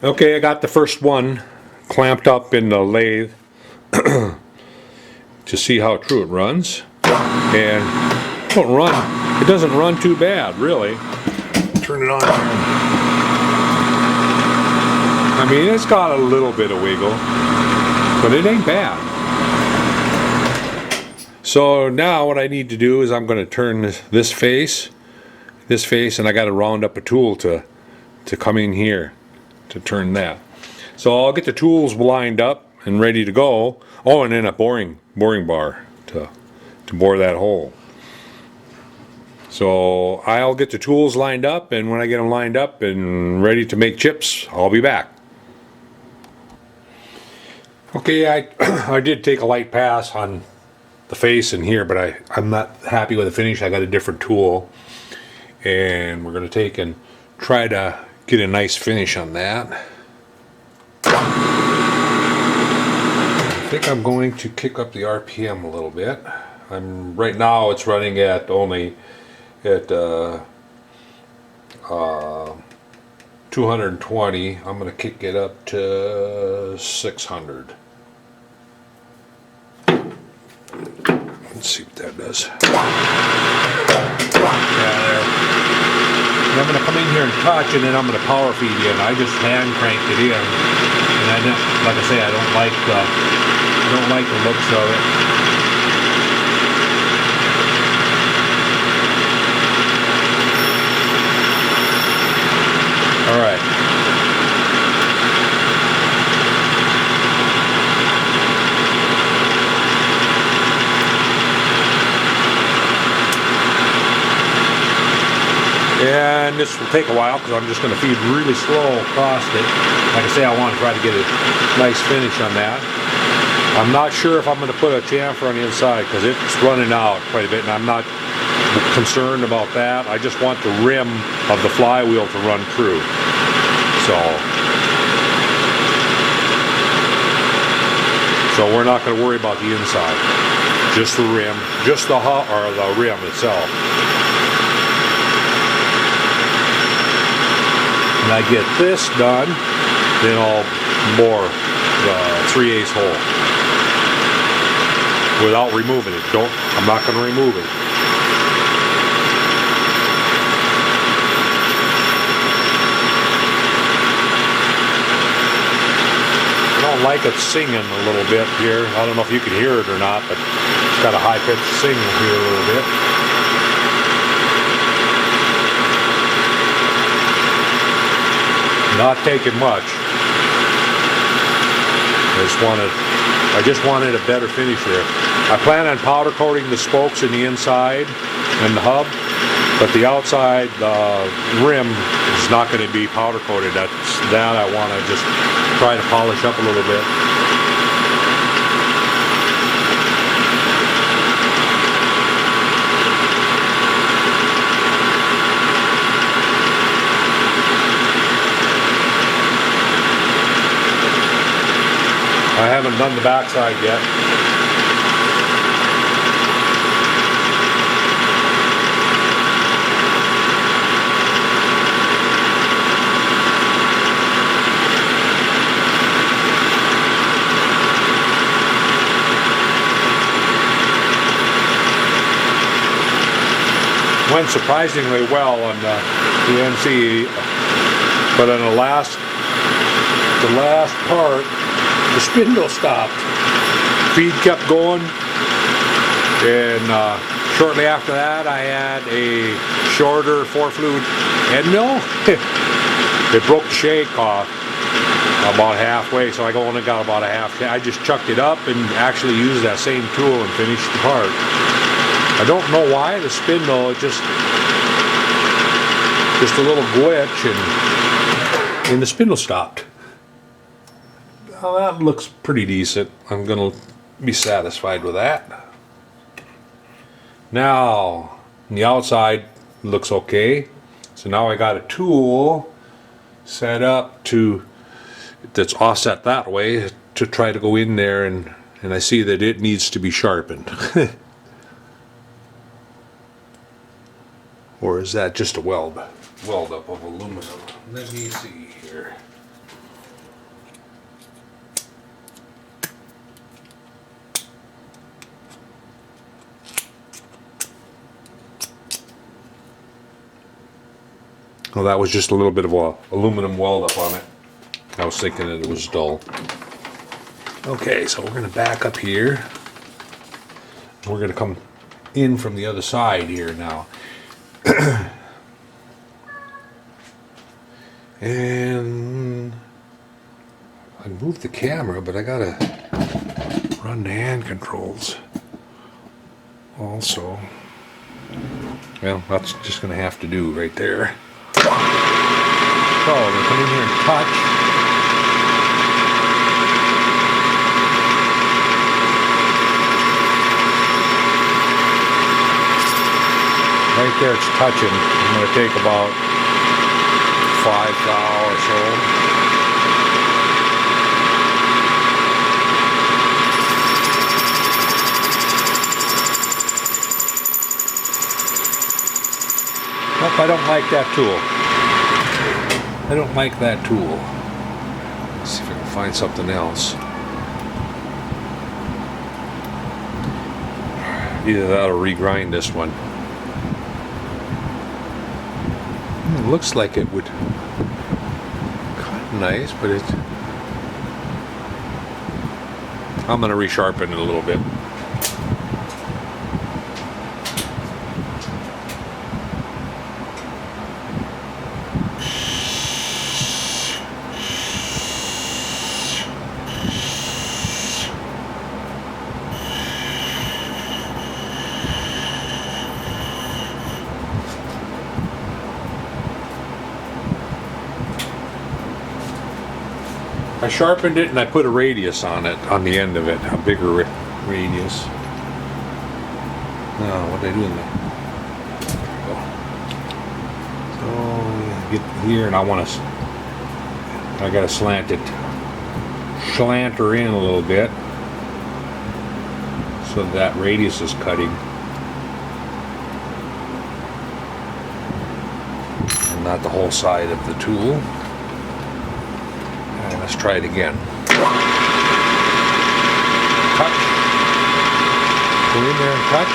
Okay, I got the first one clamped up in the lathe to see how true it runs. And it doesn't run too bad, really. Turn it on here. I mean, it's got a little bit of wiggle, but it ain't bad. So now what I need to do is I'm going to turn this face, and I got to round up a tool to come in here to turn that. So I'll get the tools lined up and ready to go. Oh, and then a boring bar to bore that hole. So I'll get the tools lined up, and when I get them lined up and ready to make chips, I'll be back. Okay, I did take a light pass on the face in here, but I'm not happy with the finish. I got a different tool, and we're going to take and try to get a nice finish on that. I think I'm going to kick up the RPM a little bit. Right now it's running at only at 220. I'm going to kick it up to 600. Let's see what that does. Yeah, there. And I'm going to come in here and touch, and then I'm going to power feed in. I just hand cranked it in, and I don't, like I say, I don't like the looks of it. All right. And this will take a while because I'm just going to feed really slow across it. Like I say, I want to try to get a nice finish on that. I'm not sure if I'm going to put a chamfer on the inside because it's running out quite a bit, and I'm not concerned about that. I just want the rim of the flywheel to run true. So we're not going to worry about the inside. Just the rim, just the rim itself. When I get this done, then I'll bore the 3/8 hole without removing it. I'm not going to remove it. I don't like it singing a little bit here. I don't know if you can hear it or not, but it's got a high-pitched sing here a little bit. Not taking much. I just wanted a better finish here. I plan on powder coating the spokes in the inside and the hub, but the outside rim is not going to be powder coated. That I want to just try to polish up a little bit. I haven't done the backside yet. Went surprisingly well on the NC, but on the last part, the spindle stopped. Feed kept going, and shortly after that I had a shorter 4-flute end mill. It broke the shake off about halfway, so I only got about a half. I just chucked it up and actually used that same tool and finished the part. I don't know why the spindle, it just a little glitch, and the spindle stopped. Well, that looks pretty decent. I'm going to be satisfied with that. Now, the outside looks okay. So now I got a tool set up that's offset that way to try to go in there, and I see that it needs to be sharpened. Or is that just a weld up of aluminum? Let me see here. Well, that was just a little bit of a aluminum weld up on it. I was thinking that it was dull. Okay, so we're gonna back up here. We're gonna come in from the other side here now. And I moved the camera, but I gotta run the hand controls also. Well, that's just gonna have to do right there. So we're gonna come in here and touch. Right there it's touching. I'm going to take about 5 thou or so. Nope, I don't like that tool. I don't like that tool. Let's see if I can find something else. Either that or regrind this one. It looks like it would cut nice, but it's... I'm going to resharpen it a little bit. I sharpened it and I put a radius on it, on the end of it, a bigger radius. Now, what did I do in there? So, get here and I gotta slant her in a little bit so that radius is cutting. And not the whole side of the tool. Let's try it again. Touch. Go in there and touch.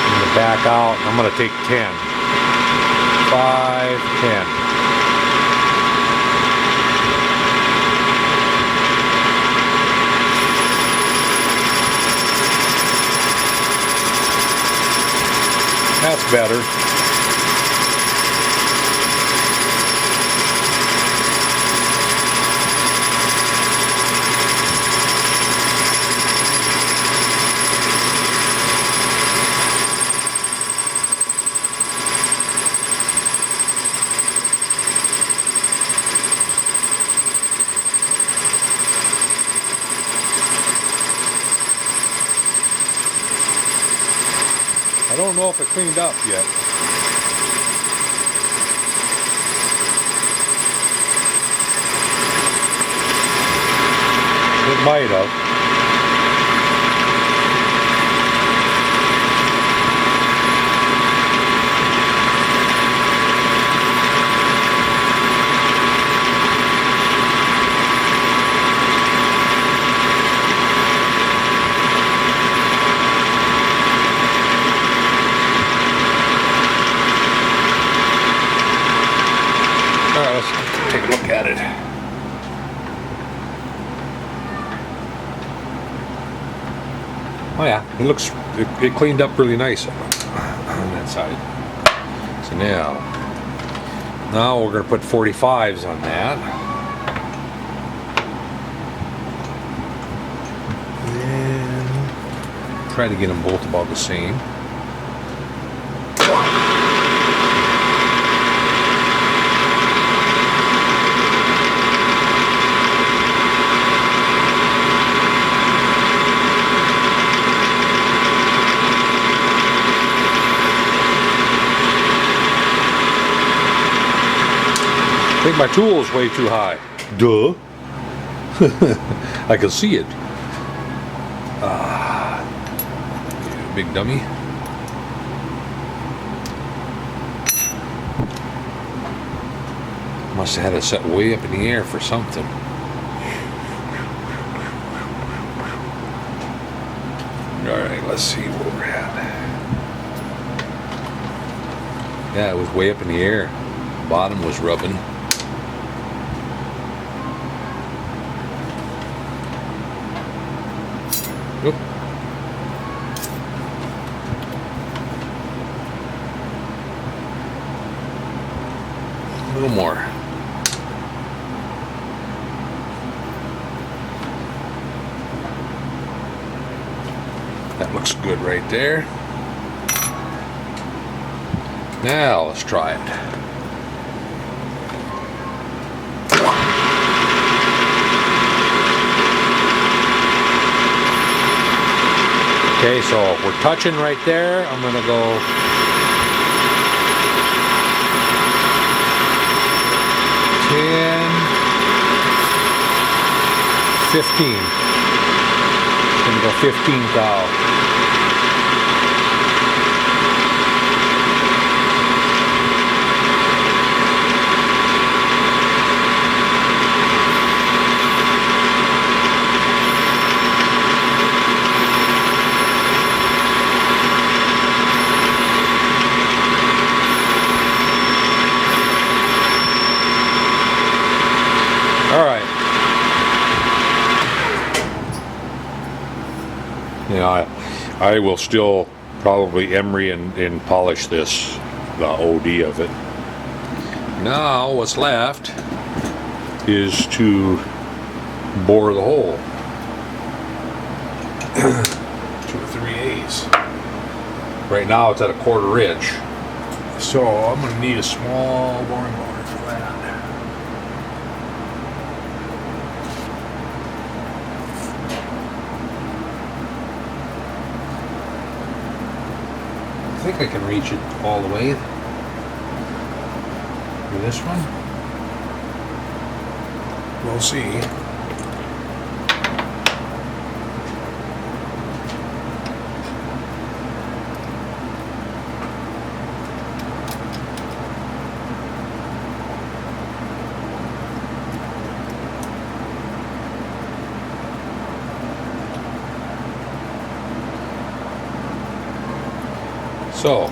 I'm going to back out. I'm going to take 10. 5, 10. That's better. I don't know if it cleaned up yet. It might have. Take a look at it. Oh yeah, it cleaned up really nice on that side. So now we're going to put 45s on that. And try to get them both about the same. I think my tool is way too high. Duh. I can see it. Big dummy. Must have had it set way up in the air for something. Alright, let's see where we're at. Yeah, it was way up in the air. Bottom was rubbing. Oop. A little more. That looks good right there. Now let's try it. Okay, so we're touching right there. I'm gonna go 10, 15. I'm gonna go 15 thou. All right. Yeah, I will still probably emery and polish this, the OD of it. Now what's left is to bore the hole. 2 3/8. Right now it's at a 1/4 inch. So I'm gonna need a small boring motor for that. I think I can reach it all the way with this one. We'll see. So,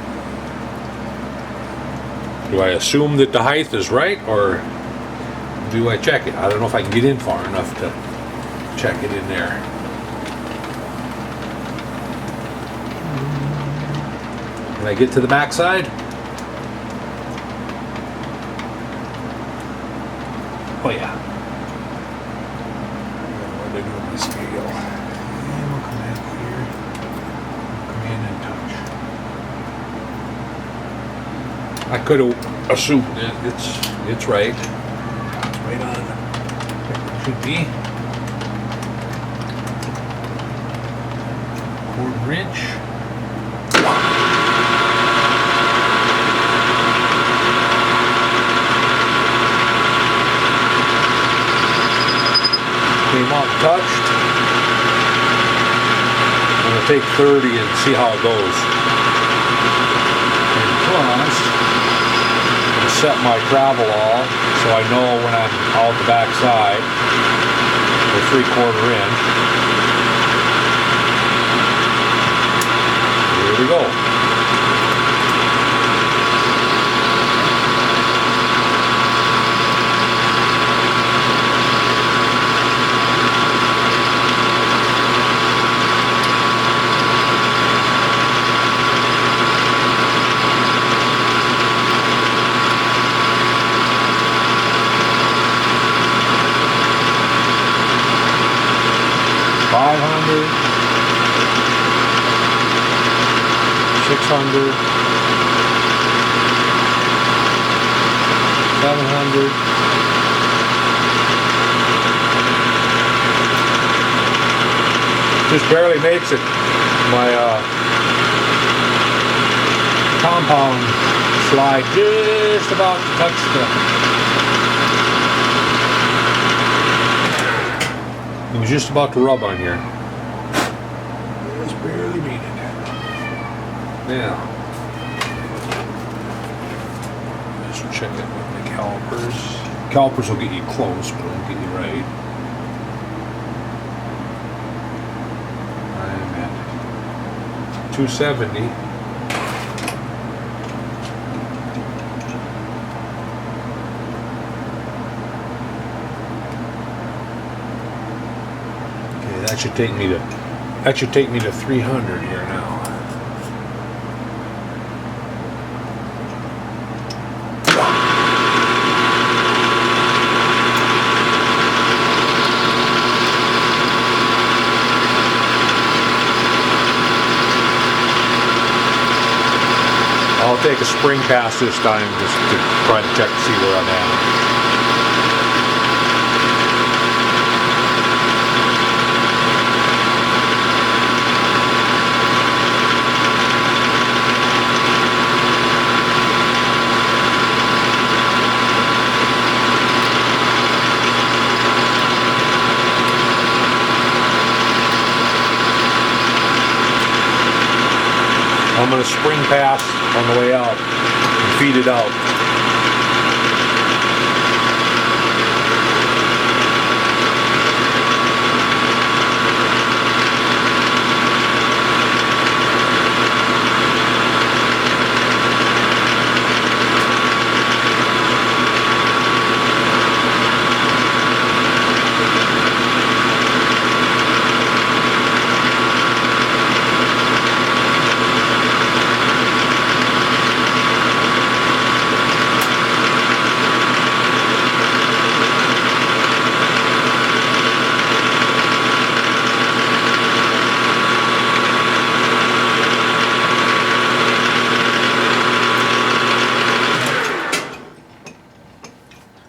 do I assume that the height is right, or do I check it? I don't know if I can get in far enough to check it in there. Can I get to the back side? Oh yeah. What did I do with my scale? And we'll come in here. Come in and touch. I could have assumed that it's right. It's right on. It should be. 1/4 inch. Came off touched. I'm gonna take 30 and see how it goes. And plus, set my travel all so I know when I'm out the back side, or 3/4 inch. Here we go. $500, $600, $700, just barely makes it. My compound slide just about to touch it was just about to rub on here. Just barely made it. Now, just check it with the calipers. Calipers will get you close, but won't get you right. I'm at 270. That should take me to 300 here now. I'll take a spring pass this time just to try to check to see where I'm at. I'm going to spring pass on the way out and feed it out.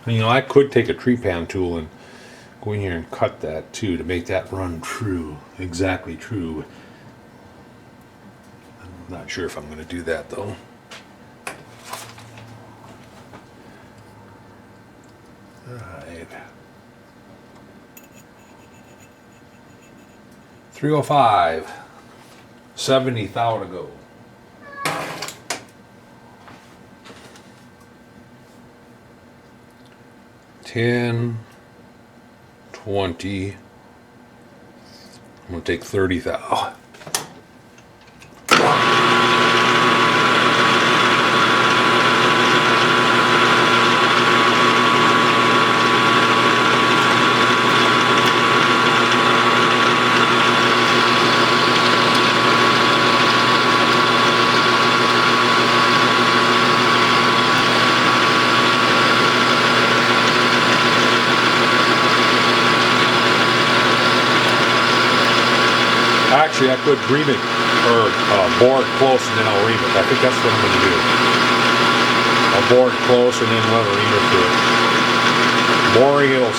You know, I could take a tree pan tool and go in here and cut that too to make that run true, exactly true. I'm not sure if I'm going to do that though. Alright. 305. 70 thou to go. $10, $20. I'm gonna take 30 thou. Actually, I could ream it, or bore it close and then I'll ream it. I think that's what I'm going to do. I'll bore it close and then let it ream it through it. Boring, it'll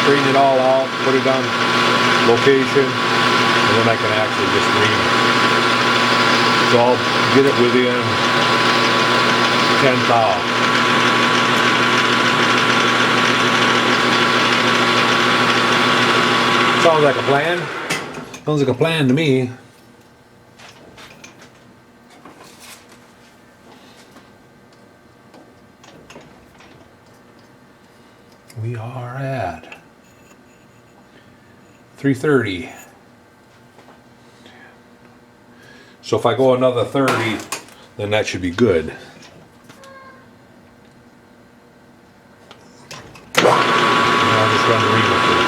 straighten it all out, put it on location, and then I can actually just ream it. So I'll get it within 10 thou. Sounds like a plan. Sounds like a plan to me. We are at 330. So if I go another 30, then that should be good. And I'll just run the reamer through it.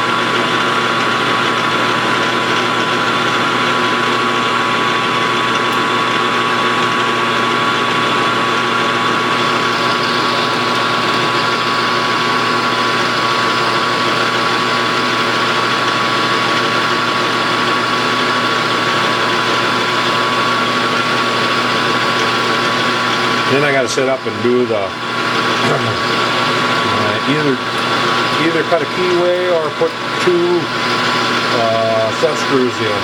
Then I got to set up and do the either cut a keyway or put two set screws in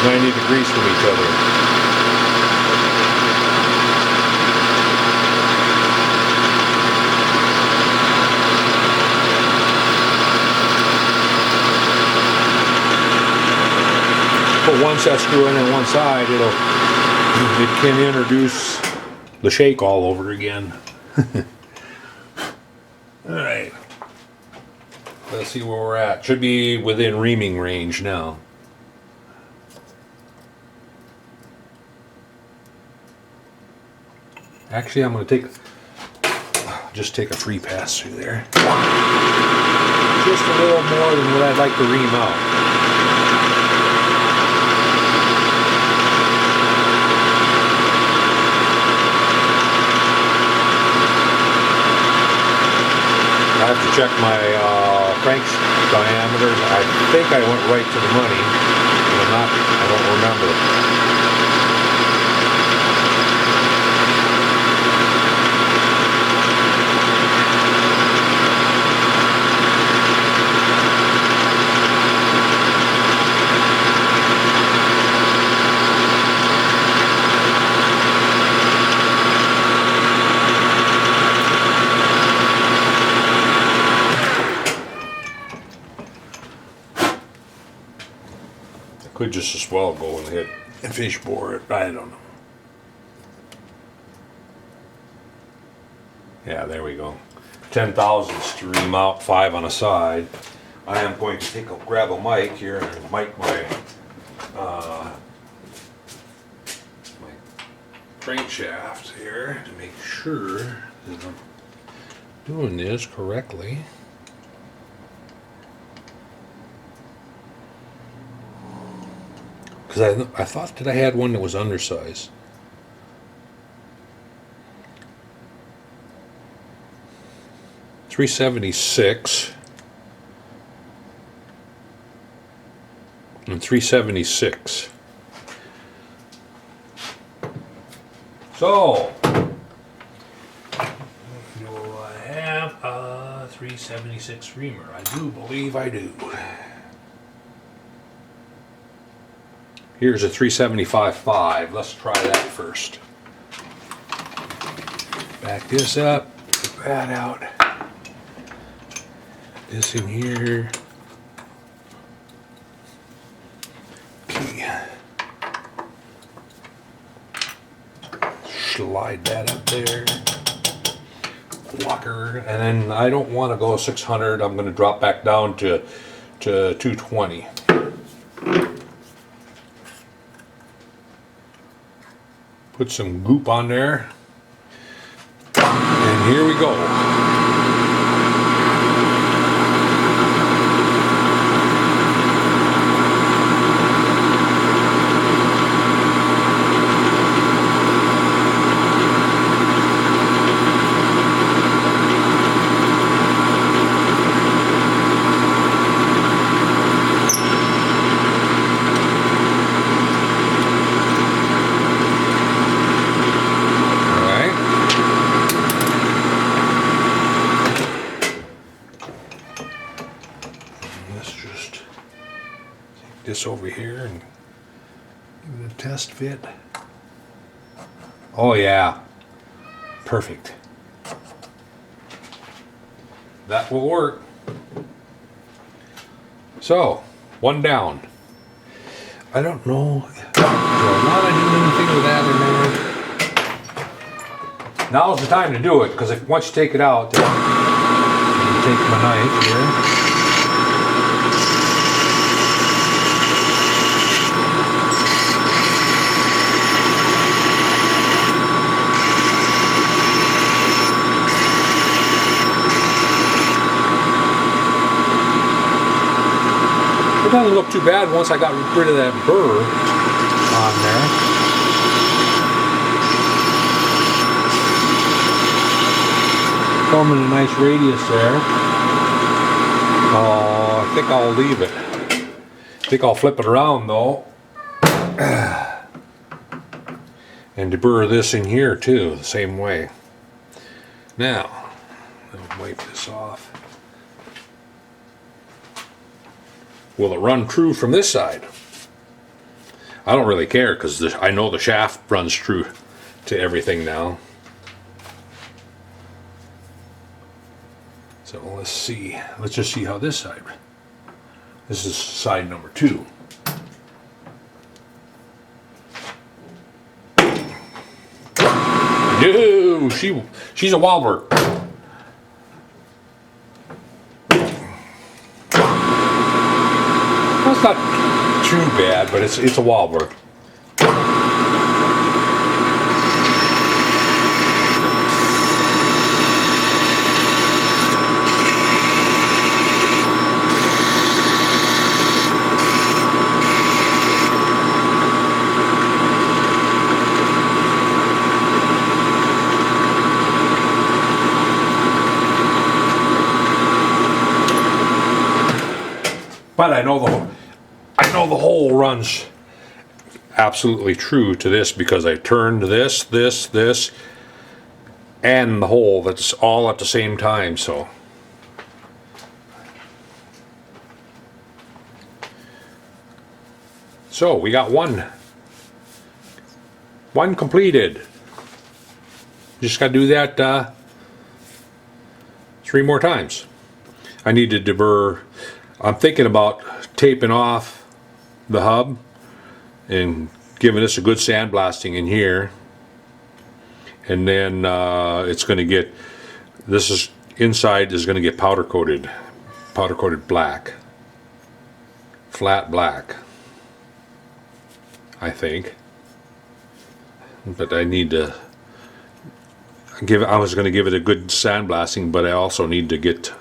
90 degrees from each other. Put one set screw in on one side, it can introduce the shake all over again. Alright. Let's see where we're at. Should be within reaming range now. Actually, I'm going to just take a free pass through there. Just a little more than what I'd like to ream out. check my crank diameters. I think I went right to the money. I don't remember. Could just as well go and hit and fish bore it. I don't know. Yeah, there we go. 10,000ths to ream out, 5 on a side. I am going to grab a mic here and mic my crankshaft here to make sure that I'm doing this correctly. Because I thought that I had one that was undersized. $376 and $376. So, do I have a 376 reamer? I do believe I do. Here's a 375.5. Let's try that first. Back this up, put that out. This in here. Okay. Slide that up there. Walker, and then I don't want to go 600. I'm going to drop back down to 220. Put some goop on there, and here we go. This over here and give it a test fit. Oh yeah, perfect. That will work. So, one down. I don't know. Do I want to do anything with that in there? Now's the time to do it, because if once you take it out, then you take my knife here. It doesn't look too bad once I got rid of that burr on there. Forming a nice radius there. Oh, I think I'll leave it. I think I'll flip it around though. And deburr this in here too, the same way. Now, I'll wipe this off. Will it run true from this side? I don't really care because I know the shaft runs true to everything now. So let's see. Let's just see how this side. This is side number 2. No, she's a wobbler. It's not too bad, but it's a wobbler. But I know the hole runs absolutely true to this because I turned this, and the hole. That's all at the same time. So we got one completed. Just got to do that 3 more times. I need to deburr. I'm thinking about taping off the hub and giving this a good sandblasting in here, and then it's going to get, this is inside is going to get powder coated black, flat black, I think. But I need to I was going to give it a good sandblasting, but I also need to get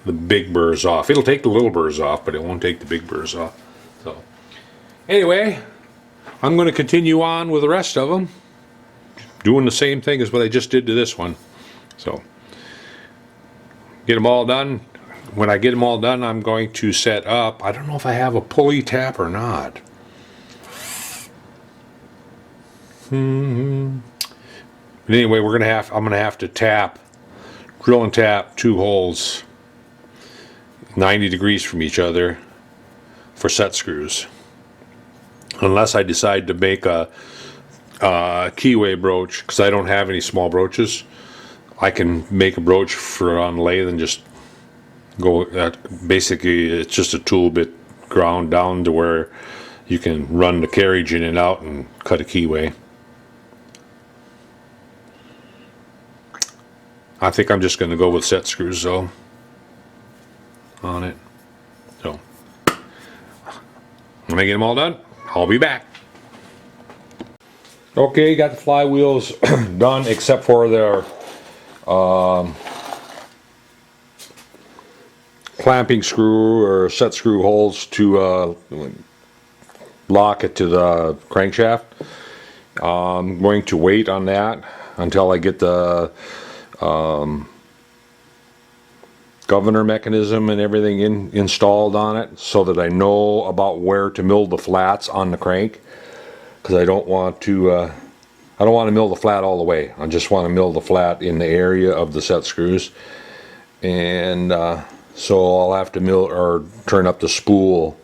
the big burrs off. It'll take the little burrs off, but it won't take the big burrs off. So anyway, I'm going to continue on with the rest of them, doing the same thing as what I just did to this one. So get them all done. When I get them all done, I'm going to set up, I don't know if I have a pulley tap or not. But anyway, I'm gonna have to drill and tap 2 holes 90 degrees from each other for set screws. Unless I decide to make a keyway brooch, because I don't have any small brooches. I can make a brooch for on lathe and just go, basically it's just a tool bit ground down to where you can run the carriage in and out and cut a keyway. I think I'm just going to go with set screws though on it. So when I get them all done, I'll be back. Okay, got the flywheels done except for their clamping screw or set screw holes to lock it to the crankshaft. I'm going to wait on that until I get the governor mechanism and everything installed on it, so that I know about where to mill the flats on the crank, because I don't want to mill the flat all the way. I just want to mill the flat in the area of the set screws, and so I'll have to mill or turn up the spool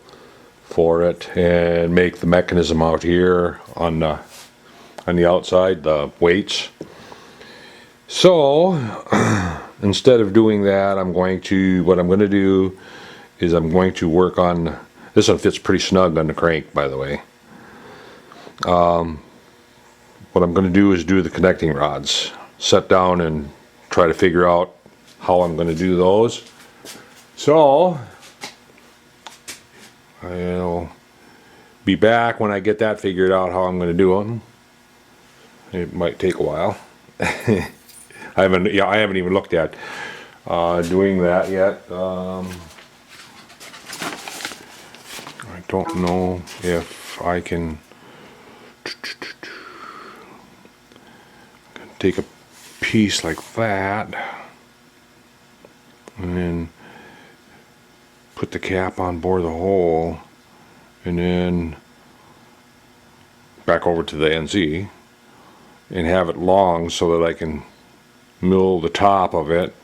for it and make the mechanism out here on the outside, the weights. So instead of doing that, what I'm going to do is I'm going to work on, this one fits pretty snug on the crank, by the way. What I'm going to do is do the connecting rods, set down and try to figure out how I'm going to do those. So I'll be back when I get that figured out, how I'm going to do them. It might take a while. I haven't even looked at doing that yet. I don't know if I can take a piece like that and then put the cap on board the hole and then back over to the NZ and have it long so that I can mill the top of it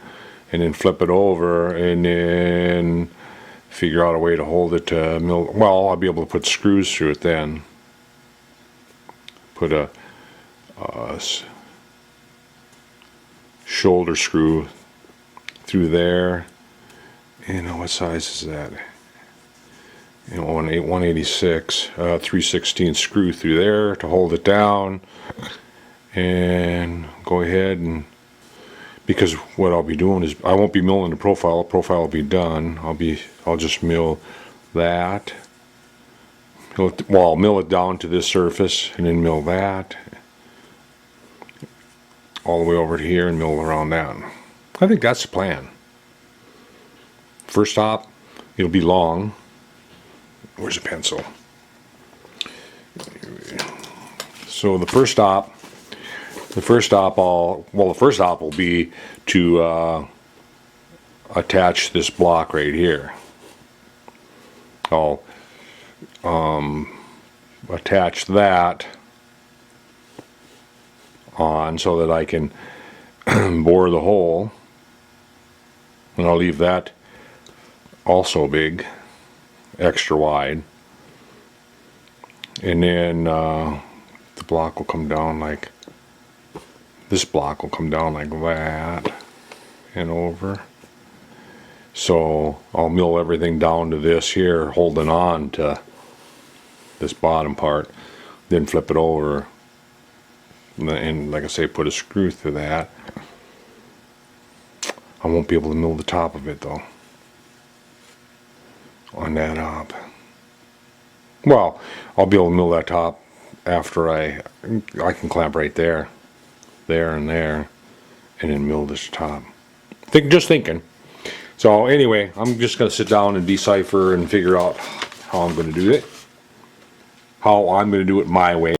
and then flip it over and then figure out a way to hold it to mill. Well, I'll be able to put screws through it then. Put a shoulder screw through there. You know, what size is that? You know, 186, 3/16 screw through there to hold it down, and go ahead and, because what I'll be doing is I won't be milling the profile. The profile will be done. I'll just mill that. I'll mill it down to this surface and then mill that all the way over to here and mill around that. I think that's the plan. First stop, it'll be long. Where's a pencil? So the first stop will be to attach this block right here. I'll attach that on so that I can bore the hole, and I'll leave that also big, extra wide, and then the block will come down like this. Block will come down like that and over. So I'll mill everything down to this here, holding on to this bottom part, then flip it over, and like I say, put a screw through that. I won't be able to mill the top of it though on that up. Well, I'll be able to mill that top after I can clamp right there, and there, and then mill this top. Just thinking. So anyway, I'm just going to sit down and decipher and figure out how I'm going to do it. How I'm going to do it my way.